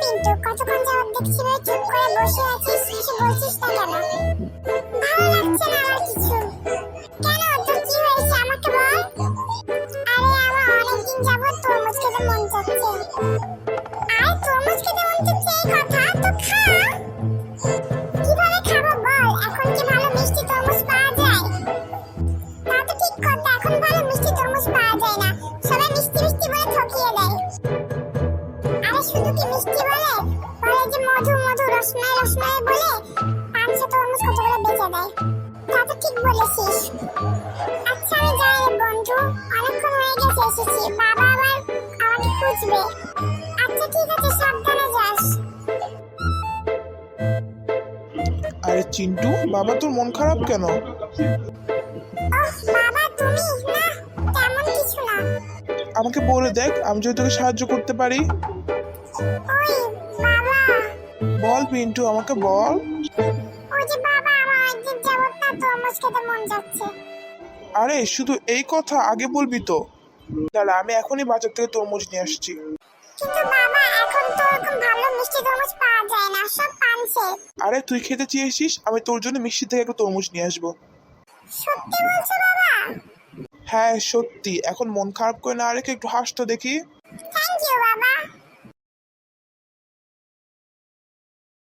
পিন্টু, কতক্ষণ যাবত দেখছি ভাই চুপ করে বসে আছিস, কিছু বলছিস না কেন? ভালো লাগছে না আমার কিছু। কেন, তোর কি হয়েছে আমাকে বল। আরে আমার অনেকদিন যাবত তরমুজ খেতে মন চাচ্ছে। আর তরমুজ খেতে মন চাচ্ছে এই কথা, তো খা। কিভাবে খাবো বল, এখন কি ভালো মিষ্টি তরমুজ পাওয়া যায়? তা তো ঠিক কথা, এখন ভালো মিষ্টি তরমুজ পাওয়া যায় না, সবাই মিষ্টি মিষ্টি বলে ঠকিয়ে দেয়। আরে শুধু কি মিষ্টি বলে, বলে যে মধু মধু রসমালাই রসমালাই বলে 500 তরমুজ কতগুলো বেচে দেয়। তা তো ঠিক বলেছিস। আচ্ছা আমি যাই রে বন্ধু, অনেকক্ষণ হয়ে গেছে এসেছি, বাবা আবার আমাকে খুঁজবে। আচ্ছা ঠিক আছে, সাবধানে যাস। আরে চিন্টু, বাবা তোর মন খারাপ কেন? ওহ বাবা, তুমি না, তেমন কিছু না। আমাকে বলে দেখ, আমি যদি তোকে সাহায্য করতে পারি। ওই বাবা, বল পিন্টু, আমাকে বল। ওই যে বাবা, আমার অনেকদিন যাবত না তরমুজ খেতে মন যাচ্ছে। আরে শুধু এই কথা, আগে বলবি তো। দাঁড়া, আমি এখনই বাজার থেকে তরমুজ নিয়ে আসছি। কিন্তু বাবা, এখন তো এরকম ভালো মিষ্টি তরমুজ পাওয়া যায় না, সব পানছে। আরে তুই খেতে চেয়েছিস, আমি তোর জন্য মিষ্টি থেকে একটা তরমুজ নিয়ে আসবো। সত্যি বলছো বাবা? হ্যাঁ সত্যি, এখন মন খারাপ করে না রেখে একটু হাস তো দেখি। থ্যাংক ইউ বাবা।